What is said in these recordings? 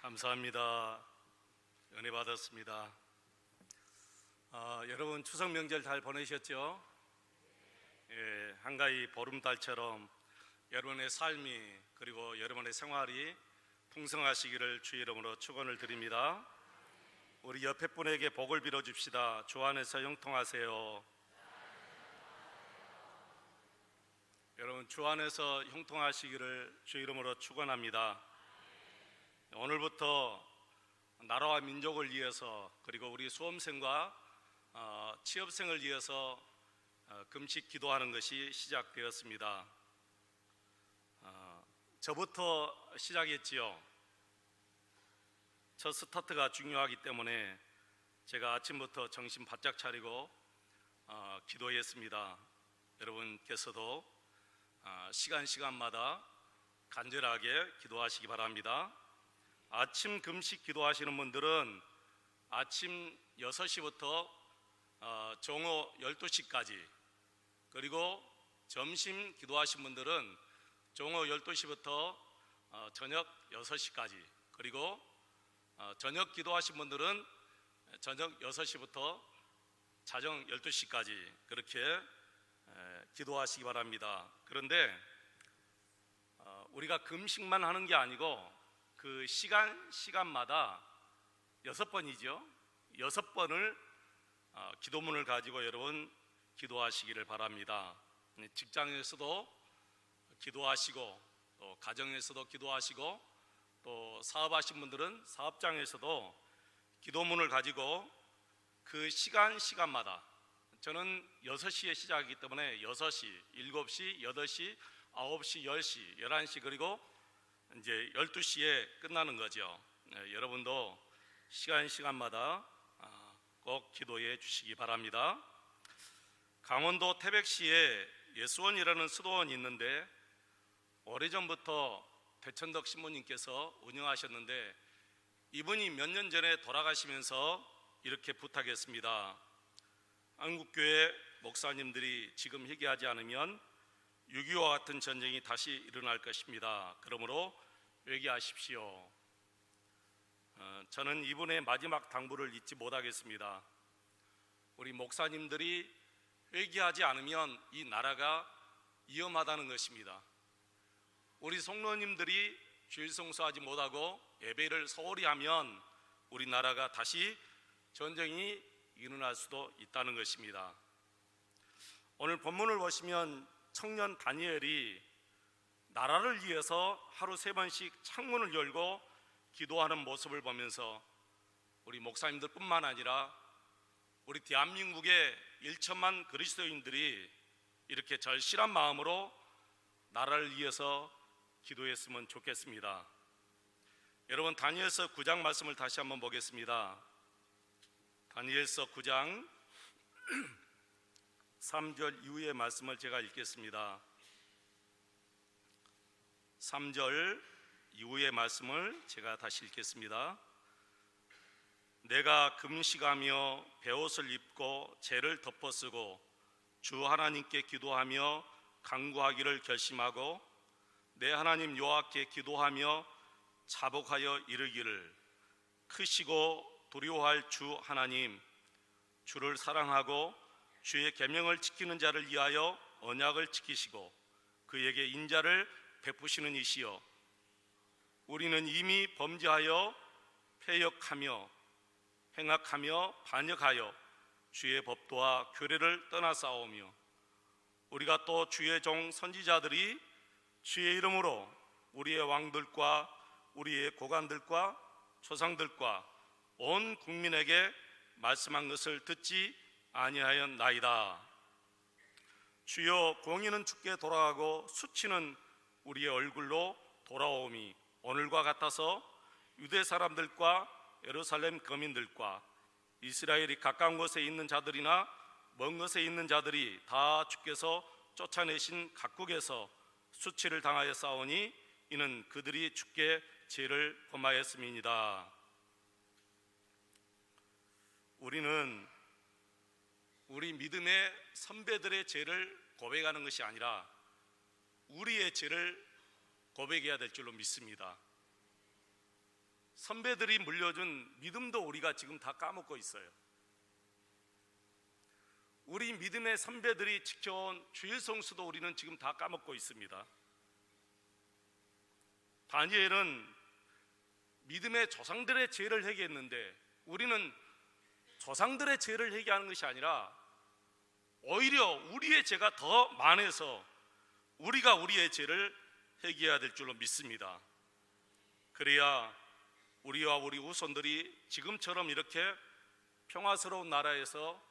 감사합니다. 은혜 받았습니다. 여러분 추석 명절 잘 보내셨죠? 예, 한가히 보름달처럼 여러분의 삶이 그리고 여러분의 생활이 풍성하시기를 주의 이름으로 축원을 드립니다. 우리 옆에 분에게 복을 빌어줍시다. 주 안에서 형통하세요. 여러분 주 안에서 형통하시기를 주의 이름으로 축원합니다. 오늘부터 나라와 민족을 위해서 그리고 우리 수험생과 취업생을 위해서 금식 기도하는 것이 시작되었습니다. 저부터 시작했지요. 첫 스타트가 중요하기 때문에 제가 아침부터 정신 바짝 차리고 기도했습니다. 여러분께서도 시간마다 간절하게 기도하시기 바랍니다. 아침 금식 기도하시는 분들은 아침 6시부터 정오 12시까지, 그리고 점심 기도하신 분들은 정오 12시부터 저녁 6시까지, 그리고 저녁 기도하신 분들은 저녁 6시부터 자정 12시까지 그렇게 기도하시기 바랍니다. 그런데 우리가 금식만 하는 게 아니고 그 시간마다 6번이죠. 6번을 기도문을 가지고 여러분 기도하시기를 바랍니다. 직장에서도 기도하시고, 또 가정에서도 기도하시고, 또 사업하신 분들은 사업장에서도 기도문을 가지고 그 시간마다, 저는 6시에 시작이기 때문에 6시, 7시, 8시, 9시, 10시, 11시, 그리고 이제 12시에 끝나는 거죠. 여러분도 시간마다 꼭 기도해 주시기 바랍니다. 강원도 태백시에 예수원이라는 수도원이 있는데 오래전부터 대천덕 신부님께서 운영하셨는데 이분이 몇 년 전에 돌아가시면서 이렇게 부탁했습니다. 한국교회 목사님들이 지금 회개하지 않으면 6.25와 같은 전쟁이 다시 일어날 것입니다. 그러므로 회개하십시오. 저는 이분의 마지막 당부를 잊지 못하겠습니다. 우리 목사님들이 회개하지 않으면 이 나라가 위험하다는 것입니다. 우리 성도님들이 주일 성수하지 못하고 예배를 소홀히 하면 우리나라가 다시 전쟁이 일어날 수도 있다는 것입니다. 오늘 본문을 보시면 청년 다니엘이 나라를 위해서 하루 3번씩 창문을 열고 기도하는 모습을 보면서 우리 목사님들 뿐만 아니라 우리 대한민국의 1천만 그리스도인들이 이렇게 절실한 마음으로 나라를 위해서 기도했으면 좋겠습니다. 여러분 다니엘서 9장 말씀을 다시 한번 보겠습니다. 다니엘서 9장 3절 이후의 말씀을 제가 읽겠습니다. 3절 이후의 말씀을 제가 다시 읽겠습니다. 내가 금식하며 베옷을 입고 재를 덮어쓰고 주 하나님께 기도하며 간구하기를 결심하고 내 하나님 여호와께 기도하며 자복하여 이르기를 크시고 두려워할 주 하나님, 주를 사랑하고 주의 계명을 지키는 자를 위하여 언약을 지키시고 그에게 인자를 베푸시는 이시여, 우리는 이미 범죄하여 패역하며 행악하며 반역하여 주의 법도와 규례를 떠나싸우며 우리가 또 주의 종 선지자들이 주의 이름으로 우리의 왕들과 우리의 고관들과 조상들과 온 국민에게 말씀한 것을 듣지 아니하였나이다. 주여, 공의는 주께 돌아가고 수치는 우리의 얼굴로 돌아오미 오늘과 같아서 유대 사람들과 예루살렘 거민들과 이스라엘이 가까운 곳에 있는 자들이나 먼 곳에 있는 자들이 다 주께서 쫓아내신 각국에서 수치를 당하여 싸우니 이는 그들이 주께 죄를 범하였음이니이다. 우리는 우리 믿음의 선배들의 죄를 고백하는 것이 아니라 우리의 죄를 고백해야 될 줄로 믿습니다. 선배들이 물려준 믿음도 우리가 지금 다 까먹고 있어요. 우리 믿음의 선배들이 지켜온 주일 성수도 우리는 지금 다 까먹고 있습니다. 다니엘은 믿음의 조상들의 죄를 회개했는데 우리는 조상들의 죄를 회개하는 것이 아니라 오히려 우리의 죄가 더 많아서 우리가 우리의 죄를 회개해야 될 줄로 믿습니다. 그래야 우리와 우리 후손들이 지금처럼 이렇게 평화스러운 나라에서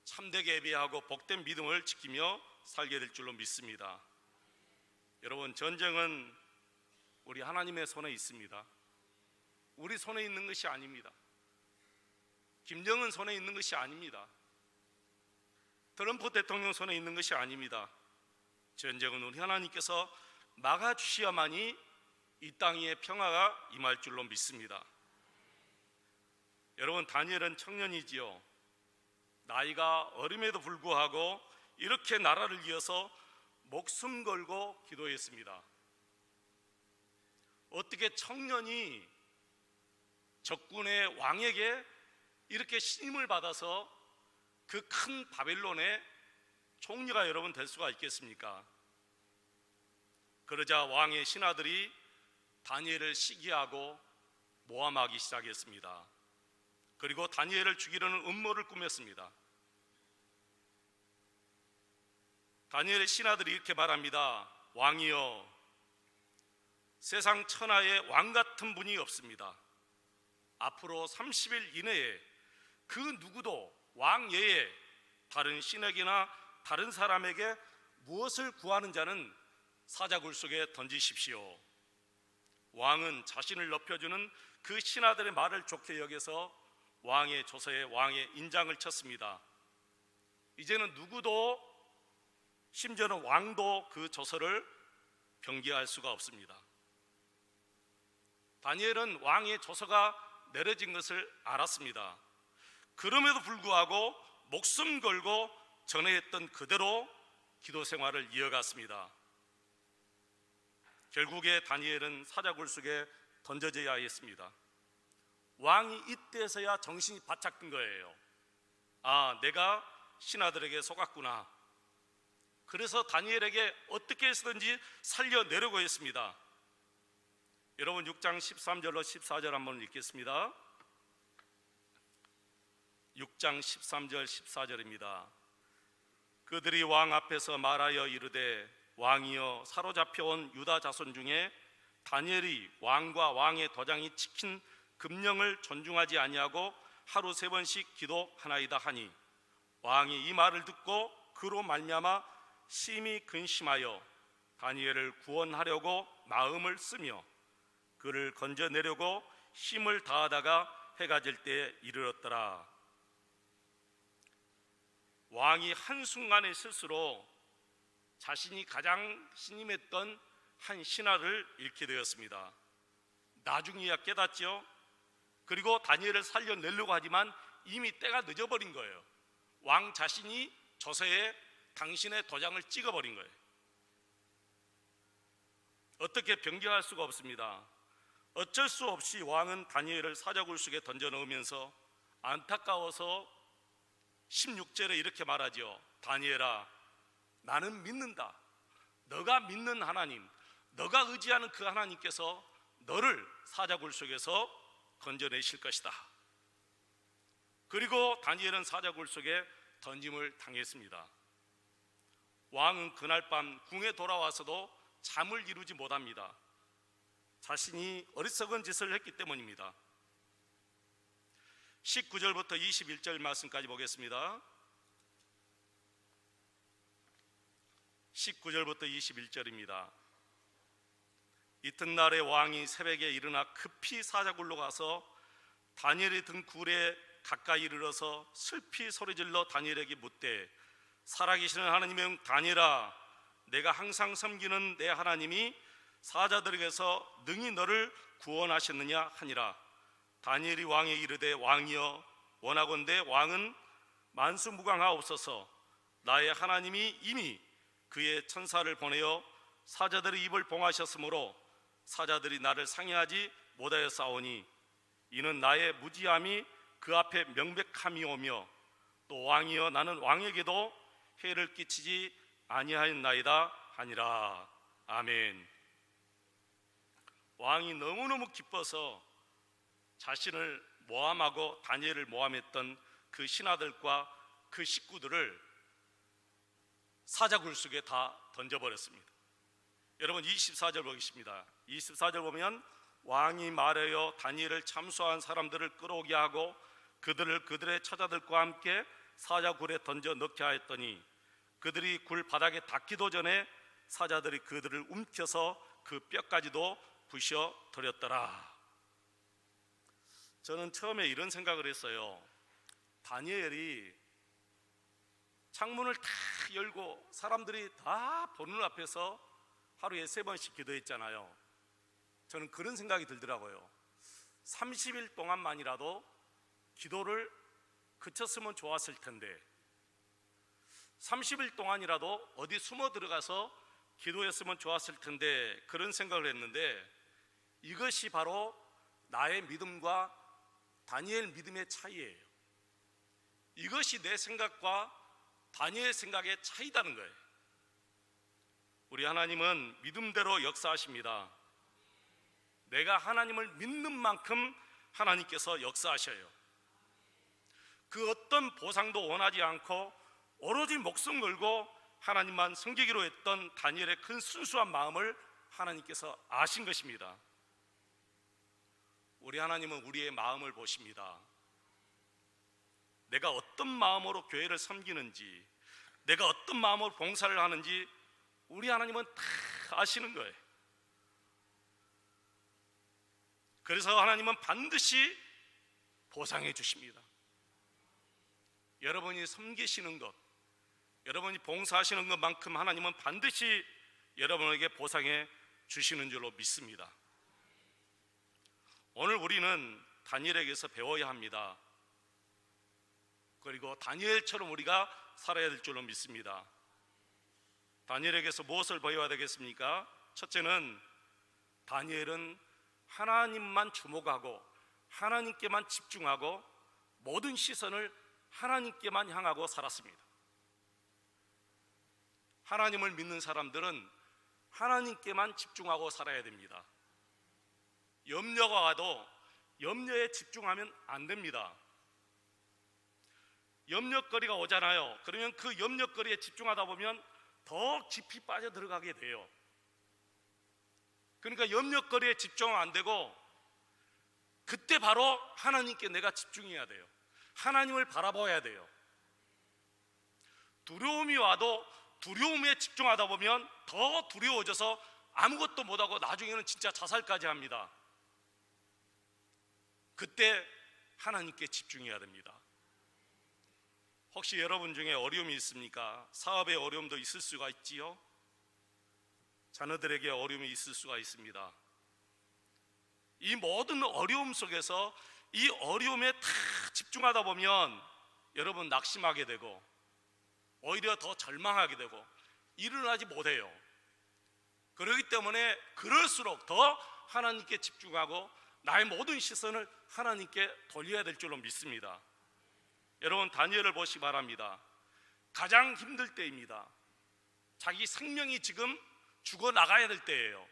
참되게 예배하고 복된 믿음을 지키며 살게 될 줄로 믿습니다. 여러분, 전쟁은 우리 하나님의 손에 있습니다. 우리 손에 있는 것이 아닙니다. 김정은 손에 있는 것이 아닙니다. 트럼프 대통령 손에 있는 것이 아닙니다. 전쟁은 우리 하나님께서 막아주셔야만이 이 땅 위에 평화가 임할 줄로 믿습니다. 여러분, 다니엘은 청년이지요. 나이가 어림에도 불구하고 이렇게 나라를 위해서 목숨 걸고 기도했습니다. 어떻게 청년이 적군의 왕에게 이렇게 신임을 받아서 그 큰 바벨론의 총리가 여러분 될 수가 있겠습니까? 그러자 왕의 신하들이 다니엘을 시기하고 모함하기 시작했습니다. 그리고 다니엘을 죽이려는 음모를 꾸몄습니다. 다니엘의 신하들이 이렇게 말합니다. 왕이여, 세상 천하에 왕 같은 분이 없습니다. 앞으로 30일 이내에 그 누구도 왕 외에 다른 신에게나 다른 사람에게 무엇을 구하는 자는 사자굴 속에 던지십시오. 왕은 자신을 높여주는 그 신하들의 말을 좋게 여겨서 왕의 조서에 왕의 인장을 쳤습니다. 이제는 누구도, 심지어는 왕도 그 조서를 변개할 수가 없습니다. 다니엘은 왕의 조서가 내려진 것을 알았습니다. 그럼에도 불구하고 목숨 걸고 전해했던 그대로 기도 생활을 이어갔습니다. 결국에 다니엘은 사자굴 속에 던져져야 했습니다. 왕이 이때서야 정신이 바짝 든 거예요. 아, 내가 신하들에게 속았구나. 그래서 다니엘에게 어떻게 해서든지 살려내려고 했습니다. 여러분, 6장 13절로 14절 한번 읽겠습니다. 6장 13절 14절입니다. 그들이 왕 앞에서 말하여 이르되, 왕이여, 사로잡혀온 유다 자손 중에 다니엘이 왕과 왕의 도장이 찍힌 금령을 존중하지 아니하고 하루 3번씩 기도하나이다 하니, 왕이 이 말을 듣고 그로 말미암아 심히 근심하여 다니엘을 구원하려고 마음을 쓰며 그를 건져내려고 힘을 다하다가 해가 질 때에 이르렀더라. 왕이 한순간의 실수로 자신이 가장 신임했던 한 신하를 잃게 되었습니다. 나중에야 깨닫죠. 그리고 다니엘을 살려내려고 하지만 이미 때가 늦어버린 거예요. 왕 자신이 조서에 당신의 도장을 찍어버린 거예요. 어떻게 변경할 수가 없습니다. 어쩔 수 없이 왕은 다니엘을 사자굴 속에 던져 넣으면서 안타까워서 16절에 이렇게 말하죠. 다니엘아, 나는 믿는다. 너가 믿는 하나님, 너가 의지하는 그 하나님께서 너를 사자굴 속에서 건져내실 것이다. 그리고 다니엘은 사자굴 속에 던짐을 당했습니다. 왕은 그날 밤 궁에 돌아와서도 잠을 이루지 못합니다. 자신이 어리석은 짓을 했기 때문입니다. 19절부터 21절 말씀까지 보겠습니다. 19절부터 21절입니다. 이튿날에 왕이 새벽에 일어나 급히 사자굴로 가서 다니엘이 든 굴에 가까이 이르러서 슬피 소리질러 다니엘에게 묻되, 살아계시는 하나님의 다니엘아, 내가 항상 섬기는 내 하나님이 사자들에게서 능히 너를 구원하셨느냐 하니라. 다니엘이 왕에 이르되, 왕이여, 원하건대 왕은 만수무강하옵소서. 나의 하나님이 이미 그의 천사를 보내어 사자들의 입을 봉하셨으므로 사자들이 나를 상해하지 못하여 싸우니 이는 나의 무지함이 그 앞에 명백함이오며 또 왕이여 나는 왕에게도 해를 끼치지 아니하였나이다 하니라. 아멘. 왕이 너무너무 기뻐서 자신을 모함하고 다니엘을 모함했던 그 신하들과 그 식구들을 사자굴 속에 다 던져버렸습니다. 여러분 24절 보겠습니다. 24절 보면 왕이 말하여 다니엘을 참소한 사람들을 끌어오게 하고 그들을 그들의 처자들과 함께 사자굴에 던져 넣게 하였더니 그들이 굴 바닥에 닿기도 전에 사자들이 그들을 움켜서 그 뼈까지도 부셔 버렸더라. 저는 처음에 이런 생각을 했어요. 다니엘이 창문을 다 열고 사람들이 다 보는 앞에서 하루에 3번씩 기도했잖아요. 저는 그런 생각이 들더라고요. 30일 동안만이라도 기도를 그쳤으면 좋았을 텐데 30일 동안이라도 어디 숨어 들어가서 기도했으면 좋았을 텐데 그런 생각을 했는데 이것이 바로 나의 믿음과 다니엘 믿음의 차이예요. 이것이 내 생각과 다니엘 생각의 차이다는 거예요. 우리 하나님은 믿음대로 역사하십니다. 내가 하나님을 믿는 만큼 하나님께서 역사하셔요. 그 어떤 보상도 원하지 않고 오로지 목숨 걸고 하나님만 섬기기로 했던 다니엘의 큰 순수한 마음을 하나님께서 아신 것입니다. 우리 하나님은 우리의 마음을 보십니다. 내가 어떤 마음으로 교회를 섬기는지, 내가 어떤 마음으로 봉사를 하는지 우리 하나님은 다 아시는 거예요. 그래서 하나님은 반드시 보상해 주십니다. 여러분이 섬기시는 것, 여러분이 봉사하시는 것만큼 하나님은 반드시 여러분에게 보상해 주시는 줄로 믿습니다. 오늘 우리는 다니엘에게서 배워야 합니다. 그리고 다니엘처럼 우리가 살아야 될 줄로 믿습니다. 다니엘에게서 무엇을 배워야 되겠습니까? 첫째는 다니엘은 하나님만 주목하고 하나님께만 집중하고 모든 시선을 하나님께만 향하고 살았습니다. 하나님을 믿는 사람들은 하나님께만 집중하고 살아야 됩니다. 염려가 와도 염려에 집중하면 안 됩니다. 염려거리가 오잖아요. 그러면 그 염려거리에 집중하다 보면 더 깊이 빠져 들어가게 돼요. 그러니까 염려거리에 집중 안 되고 그때 바로 하나님께 내가 집중해야 돼요. 하나님을 바라봐야 돼요. 두려움이 와도 두려움에 집중하다 보면 더 두려워져서 아무것도 못하고 나중에는 진짜 자살까지 합니다. 그때 하나님께 집중해야 됩니다. 혹시 여러분 중에 어려움이 있습니까? 사업에 어려움도 있을 수가 있지요. 자녀들에게 어려움이 있을 수가 있습니다. 이 모든 어려움 속에서 이 어려움에 다 집중하다 보면 여러분 낙심하게 되고 오히려 더 절망하게 되고 일어나지 못해요. 그렇기 때문에 그럴수록 더 하나님께 집중하고 나의 모든 시선을 하나님께 돌려야 될 줄로 믿습니다. 여러분 다니엘을 보시기 바랍니다. 가장 힘들 때입니다. 자기 생명이 지금 죽어나가야 될 때예요.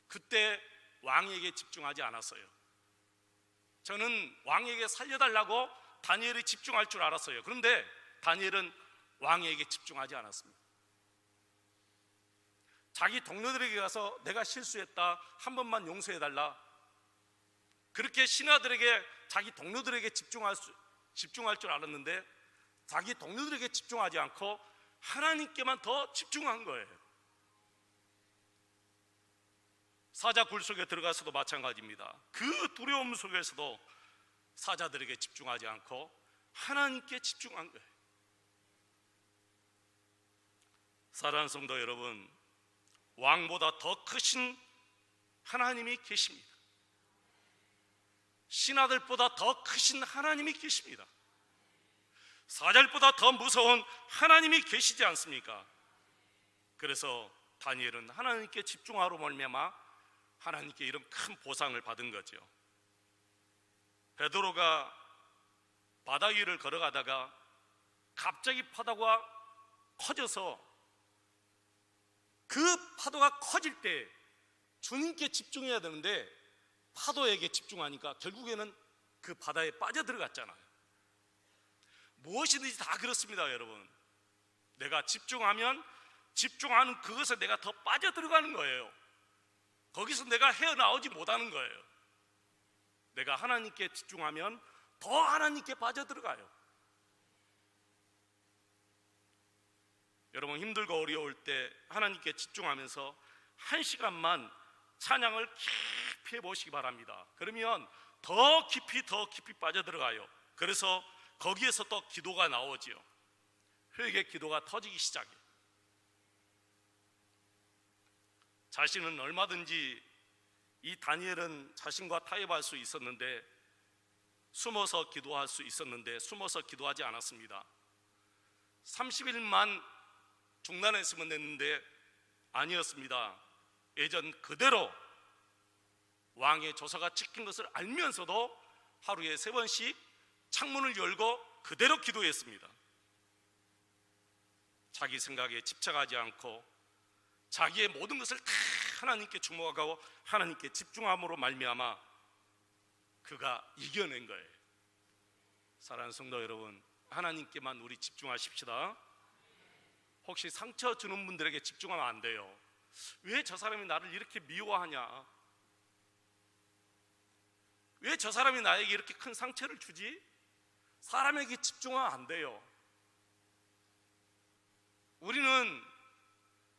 그때 왕에게 집중하지 않았어요. 저는 왕에게 살려달라고 다니엘이 집중할 줄 알았어요. 그런데 다니엘은 왕에게 집중하지 않았습니다. 자기 동료들에게 가서 내가 실수했다, 한 번만 용서해달라, 그렇게 신하들에게 자기 동료들에게 집중할 줄 알았는데 자기 동료들에게 집중하지 않고 하나님께만 더 집중한 거예요. 사자굴 속에 들어가서도 마찬가지입니다. 그 두려움 속에서도 사자들에게 집중하지 않고 하나님께 집중한 거예요. 사랑하는 성도 여러분, 왕보다 더 크신 하나님이 계십니다. 신하들보다 더 크신 하나님이 계십니다. 사자들보다 더 무서운 하나님이 계시지 않습니까? 그래서 다니엘은 하나님께 집중하로 말미암아 하나님께 이런 큰 보상을 받은 거죠. 베드로가 바다 위를 걸어가다가 갑자기 파도가 커져서 그 파도가 커질 때 주님께 집중해야 되는데 파도에게 집중하니까 결국에는 그 바다에 빠져들어갔잖아요. 무엇이든지 다 그렇습니다, 여러분. 내가 집중하면 집중하는 그것에 내가 더 빠져들어가는 거예요. 거기서 내가 헤어나오지 못하는 거예요. 내가 하나님께 집중하면 더 하나님께 빠져들어가요. 여러분, 힘들고 어려울 때 하나님께 집중하면서 1시간만 찬양을 깊이 해보시기 바랍니다. 그러면 더 깊이 빠져들어가요. 그래서 거기에서 또 기도가 나오지요. 회개 기도가 터지기 시작해요. 자신은 얼마든지 이 다니엘은 자신과 타협할 수 있었는데 숨어서 기도할 수 있었는데 숨어서 기도하지 않았습니다. 30일만 중단했으면 됐는데 아니었습니다. 예전 그대로 왕의 조사가 찍힌 것을 알면서도 하루에 3번씩 창문을 열고 그대로 기도했습니다. 자기 생각에 집착하지 않고 자기의 모든 것을 다 하나님께 주목하고 하나님께 집중함으로 말미암아 그가 이겨낸 거예요. 사랑하는 성도 여러분, 하나님께만 우리 집중하십시다. 혹시 상처 주는 분들에게 집중하면 안 돼요. 왜 저 사람이 나를 이렇게 미워하냐? 왜 저 사람이 나에게 이렇게 큰 상처를 주지? 사람에게 집중하면 안 돼요. 우리는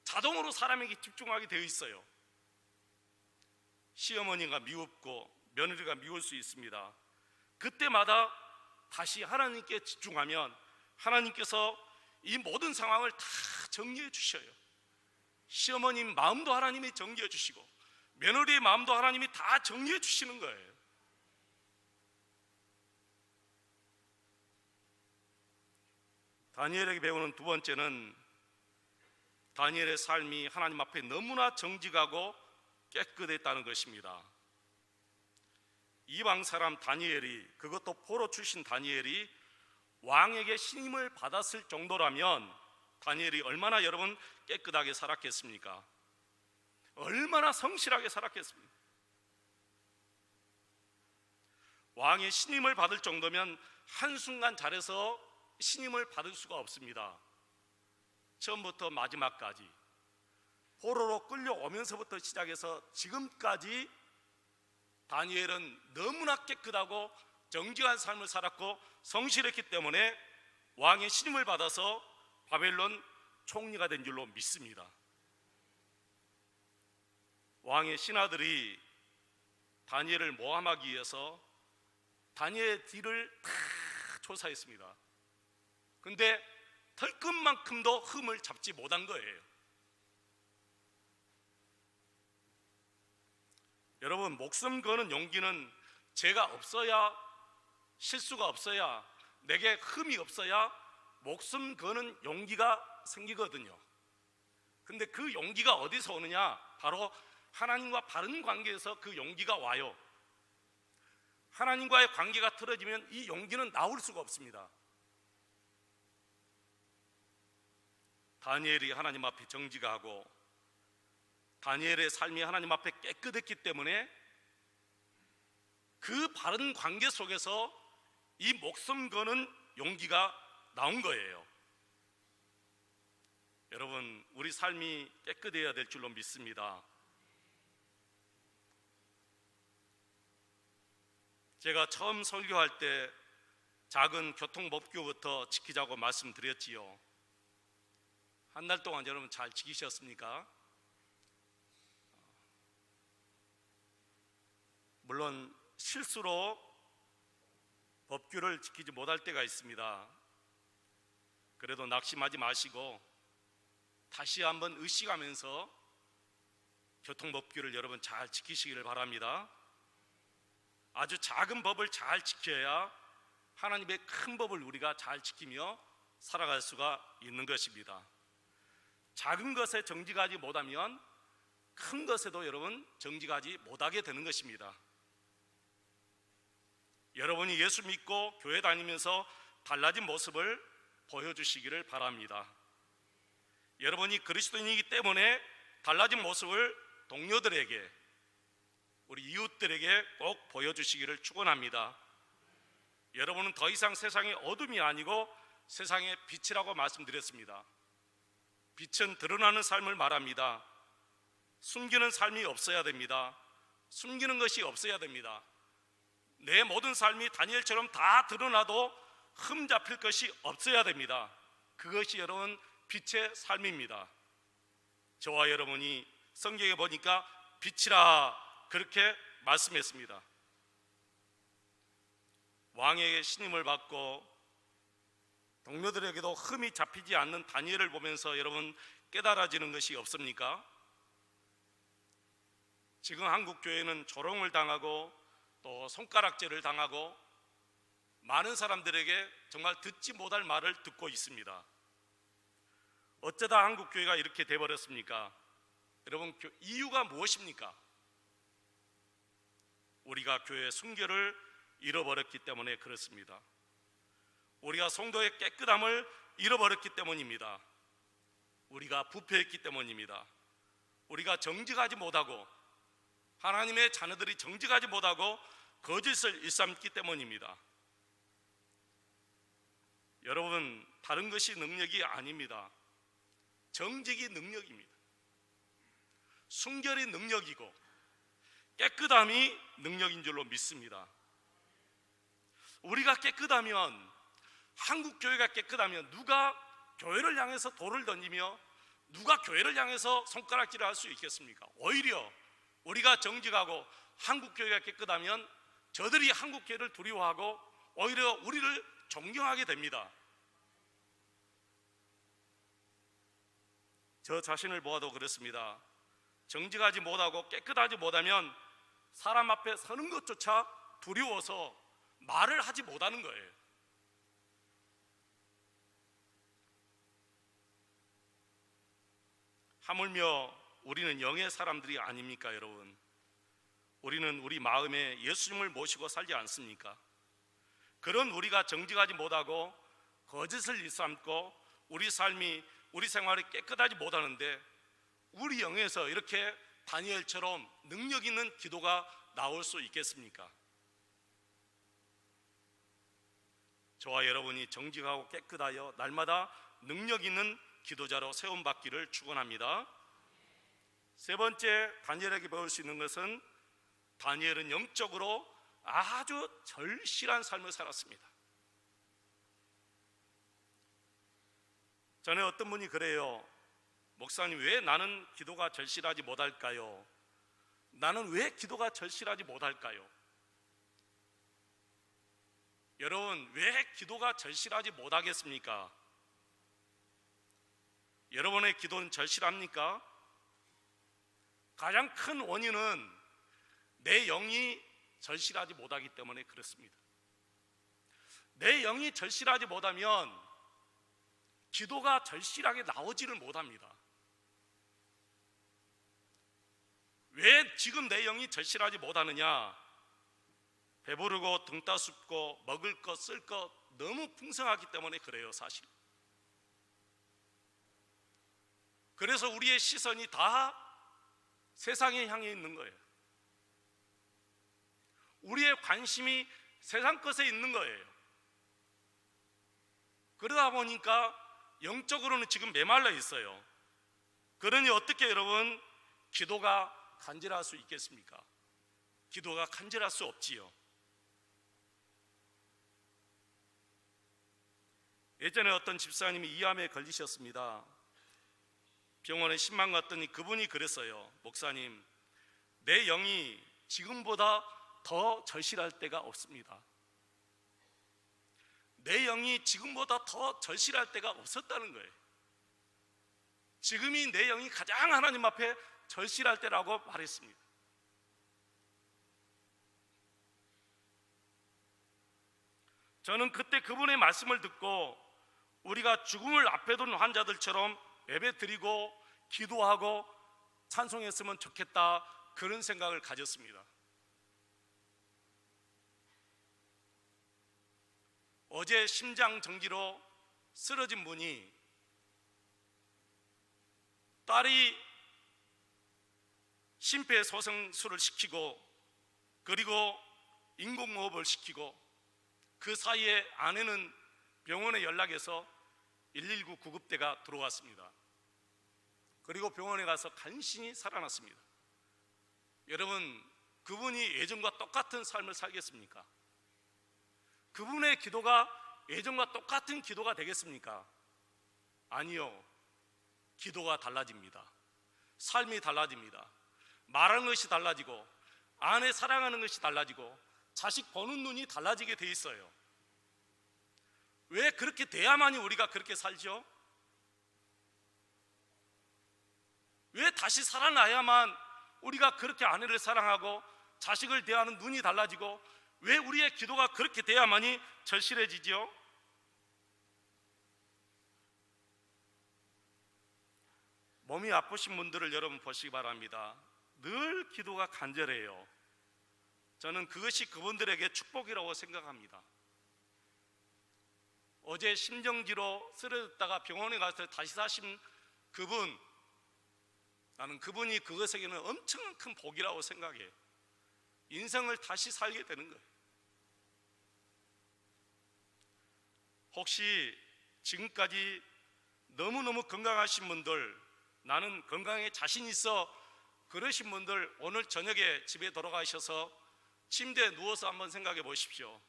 자동으로 사람에게 집중하게 되어 있어요. 시어머니가 미웠고 며느리가 미울 수 있습니다. 그때마다 다시 하나님께 집중하면 하나님께서 이 모든 상황을 다 정리해 주셔요. 시어머님 마음도 하나님이 정리해 주시고 며느리의 마음도 하나님이 다 정리해 주시는 거예요. 다니엘에게 배우는 두 번째는 다니엘의 삶이 하나님 앞에 너무나 정직하고 깨끗했다는 것입니다. 이방 사람 다니엘이, 그것도 포로 출신 다니엘이 왕에게 신임을 받았을 정도라면 다니엘이 얼마나 여러분 깨끗하게 살았겠습니까? 얼마나 성실하게 살았겠습니까? 왕의 신임을 받을 정도면 한순간 잘해서 신임을 받을 수가 없습니다. 처음부터 마지막까지 포로로 끌려오면서부터 시작해서 지금까지 다니엘은 너무나 깨끗하고 정직한 삶을 살았고 성실했기 때문에 왕의 신임을 받아서 바벨론 총리가 된 줄로 믿습니다. 왕의 신하들이 다니엘을 모함하기 위해서 다니엘의 뒤를 다 조사했습니다. 근데 털끝만큼도 흠을 잡지 못한 거예요. 여러분, 목숨 거는 용기는 죄가 없어야, 실수가 없어야, 내게 흠이 없어야 목숨 거는 용기가 생기거든요. 근데 그 용기가 어디서 오느냐? 바로 하나님과 바른 관계에서 그 용기가 와요. 하나님과의 관계가 틀어지면 이 용기는 나올 수가 없습니다. 다니엘이 하나님 앞에 정직하고 다니엘의 삶이 하나님 앞에 깨끗했기 때문에 그 바른 관계 속에서 이 목숨 거는 용기가 나온 거예요. 여러분, 우리 삶이 깨끗해야 될 줄로 믿습니다. 제가 처음 설교할 때 작은 교통법규부터 지키자고 말씀드렸지요. 한 달 동안 여러분 잘 지키셨습니까? 물론 실수로 법규를 지키지 못할 때가 있습니다. 그래도 낙심하지 마시고 다시 한번 의식하면서 교통법규를 여러분 잘 지키시기를 바랍니다. 아주 작은 법을 잘 지켜야 하나님의 큰 법을 우리가 잘 지키며 살아갈 수가 있는 것입니다. 작은 것에 정직하지 못하면 큰 것에도 여러분 정직하지 못하게 되는 것입니다. 여러분이 예수 믿고 교회 다니면서 달라진 모습을 보여주시기를 바랍니다. 여러분이 그리스도인이기 때문에 달라진 모습을 동료들에게, 우리 이웃들에게 꼭 보여주시기를 축원합니다. 여러분은 더 이상 세상의 어둠이 아니고 세상의 빛이라고 말씀드렸습니다. 빛은 드러나는 삶을 말합니다. 숨기는 삶이 없어야 됩니다. 숨기는 것이 없어야 됩니다. 내 모든 삶이 다니엘처럼 다 드러나도 흠 잡힐 것이 없어야 됩니다. 그것이 여러분 빛의 삶입니다. 저와 여러분이 성경에 보니까 빛이라 그렇게 말씀했습니다. 왕에게 신임을 받고 동료들에게도 흠이 잡히지 않는 다니엘을 보면서 여러분 깨달아지는 것이 없습니까? 지금 한국 교회는 조롱을 당하고 또 손가락질을 당하고 많은 사람들에게 정말 듣지 못할 말을 듣고 있습니다. 어쩌다 한국 교회가 이렇게 돼버렸습니까? 여러분, 이유가 무엇입니까? 우리가 교회의 순결을 잃어버렸기 때문에 그렇습니다. 우리가 성도의 깨끗함을 잃어버렸기 때문입니다. 우리가 부패했기 때문입니다. 우리가 정직하지 못하고, 하나님의 자녀들이 정직하지 못하고 거짓을 일삼기 때문입니다. 여러분, 다른 것이 능력이 아닙니다. 정직이 능력입니다. 순결이 능력이고 깨끗함이 능력인 줄로 믿습니다. 우리가 깨끗하면, 한국 교회가 깨끗하면 누가 교회를 향해서 돌을 던지며 누가 교회를 향해서 손가락질을 할 수 있겠습니까? 오히려 우리가 정직하고 한국 교회가 깨끗하면 저들이 한국 교회를 두려워하고 오히려 우리를 존경하게 됩니다. 저 자신을 보아도 그렇습니다. 정직하지 못하고 깨끗하지 못하면 사람 앞에 서는 것조차 두려워서 말을 하지 못하는 거예요. 하물며 우리는 영의 사람들이 아닙니까, 여러분? 우리는 우리 마음에 예수님을 모시고 살지 않습니까? 그런 우리가 정직하지 못하고 거짓을 일삼고 우리 삶이, 우리 생활이 깨끗하지 못하는데 우리 영에서 이렇게 다니엘처럼 능력 있는 기도가 나올 수 있겠습니까? 저와 여러분이 정직하고 깨끗하여 날마다 능력 있는 기도자로 세움받기를 축원합니다. 세 번째, 다니엘에게 배울 수 있는 것은 다니엘은 영적으로 아주 절실한 삶을 살았습니다. 전에 어떤 분이 그래요. 목사님, 왜 나는 기도가 절실하지 못할까요? 나는 왜 기도가 절실하지 못할까요? 여러분, 왜 기도가 절실하지 못하겠습니까? 여러분의 기도는 절실합니까? 가장 큰 원인은 내 영이 절실하지 못하기 때문에 그렇습니다. 내 영이 절실하지 못하면 기도가 절실하게 나오지를 못합니다. 왜 지금 내 영이 절실하지 못하느냐? 배부르고 등 따숩고 먹을 것 쓸 것 너무 풍성하기 때문에 그래요, 사실. 그래서 우리의 시선이 다 세상에 향해 있는 거예요. 우리의 관심이 세상 것에 있는 거예요. 그러다 보니까 영적으로는 지금 메말라 있어요. 그러니 어떻게 여러분 기도가 간절할 수 있겠습니까? 기도가 간절할 수 없지요. 예전에 어떤 집사님이 이암에 걸리셨습니다. 병원에 신방 갔더니 그분이 그랬어요. 목사님, 내 영이 지금보다 더 절실할 때가 없습니다. 내 영이 지금보다 더 절실할 때가 없었다는 거예요. 지금이 내 영이 가장 하나님 앞에 절실할 때라고 말했습니다. 저는 그때 그분의 말씀을 듣고 우리가 죽음을 앞에 둔 환자들처럼 예배 드리고 기도하고 찬송했으면 좋겠다, 그런 생각을 가졌습니다. 어제 심장정지로 쓰러진 분이 딸이 심폐소생술을 시키고 그리고 인공호흡을 시키고 그 사이에 아내는 병원에 연락해서 119 구급대가 들어왔습니다. 그리고 병원에 가서 간신히 살아났습니다. 여러분, 그분이 예전과 똑같은 삶을 살겠습니까? 그분의 기도가 예전과 똑같은 기도가 되겠습니까? 아니요. 기도가 달라집니다. 삶이 달라집니다. 말하는 것이 달라지고 아내 사랑하는 것이 달라지고 자식 보는 눈이 달라지게 돼 있어요. 왜 그렇게 돼야만이 우리가 그렇게 살죠? 왜 다시 살아나야만 우리가 그렇게 아내를 사랑하고 자식을 대하는 눈이 달라지고 왜 우리의 기도가 그렇게 돼야만이 절실해지죠? 몸이 아프신 분들을 여러분 보시기 바랍니다. 늘 기도가 간절해요. 저는 그것이 그분들에게 축복이라고 생각합니다. 어제 심정지로 쓰러졌다가 병원에 가서 다시 사신 그분, 나는 그분이 그것에게는 엄청난 큰 복이라고 생각해요. 인생을 다시 살게 되는 거예요. 혹시 지금까지 너무너무 건강하신 분들, 나는 건강에 자신 있어 그러신 분들, 오늘 저녁에 집에 돌아가셔서 침대에 누워서 한번 생각해 보십시오.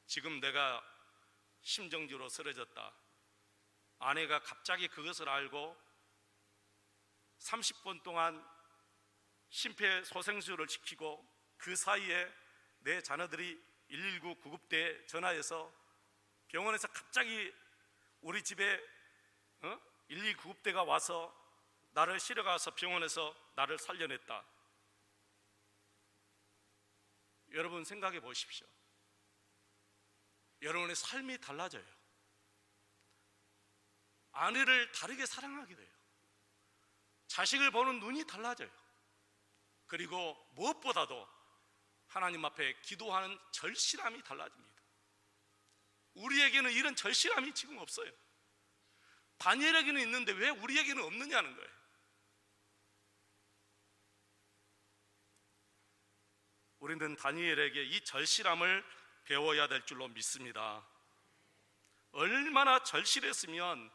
지금 내가 심정지로 쓰러졌다. 아내가 갑자기 그것을 알고 30분 동안 심폐소생술을 시키고 그 사이에 내 자녀들이 119 구급대에 전화해서 병원에서 갑자기 우리 집에 119 구급대가 와서 나를 실어가서 병원에서 나를 살려냈다. 여러분 생각해 보십시오. 여러분의 삶이 달라져요. 아내를 다르게 사랑하게 돼요. 자식을 보는 눈이 달라져요. 그리고 무엇보다도 하나님 앞에 기도하는 절실함이 달라집니다. 우리에게는 이런 절실함이 지금 없어요. 다니엘에게는 있는데 왜 우리에게는 없느냐는 거예요. 우리는 다니엘에게 이 절실함을 배워야 될 줄로 믿습니다. 얼마나 절실했으면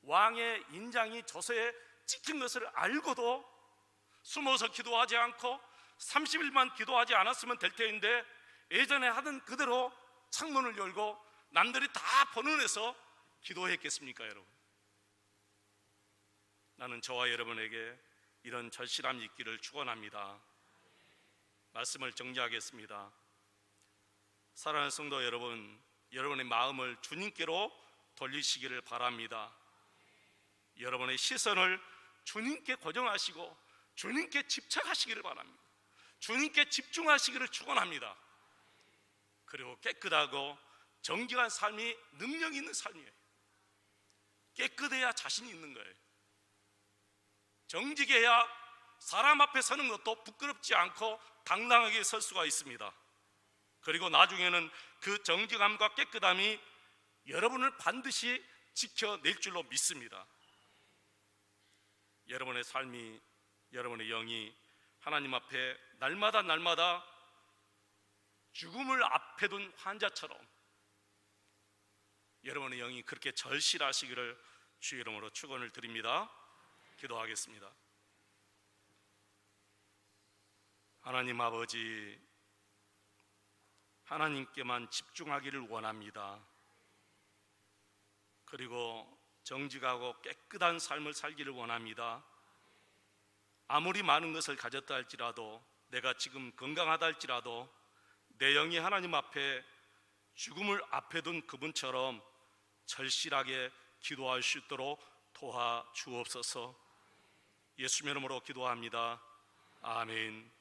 왕의 인장이 조서에 찍힌 것을 알고도 숨어서 기도하지 않고 30일만 기도하지 않았으면 될 텐데 예전에 하던 그대로 창문을 열고 남들이 다 보는 데서 기도했겠습니까, 여러분? 나는 저와 여러분에게 이런 절실함이 있기를 축원합니다. 말씀을 정리하겠습니다. 사랑하는 성도 여러분, 여러분의 마음을 주님께로 돌리시기를 바랍니다. 여러분의 시선을 주님께 고정하시고 주님께 집착하시기를 바랍니다. 주님께 집중하시기를 축원합니다. 그리고 깨끗하고 정직한 삶이 능력 있는 삶이에요. 깨끗해야 자신이 있는 거예요. 정직해야 사람 앞에 서는 것도 부끄럽지 않고 당당하게 설 수가 있습니다. 그리고 나중에는 그 정직함과 깨끗함이 여러분을 반드시 지켜낼 줄로 믿습니다. 여러분의 삶이, 여러분의 영이 하나님 앞에 날마다 죽음을 앞에 둔 환자처럼 여러분의 영이 그렇게 절실하시기를 주의 이름으로 축원을 드립니다. 기도하겠습니다. 하나님 아버지, 하나님께만 집중하기를 원합니다. 그리고 정직하고 깨끗한 삶을 살기를 원합니다. 아무리 많은 것을 가졌다 할지라도, 내가 지금 건강하다 할지라도 내 영이 하나님 앞에 죽음을 앞에 둔 그분처럼 절실하게 기도할 수 있도록 도와주옵소서. 예수 이름으로 기도합니다. 아멘.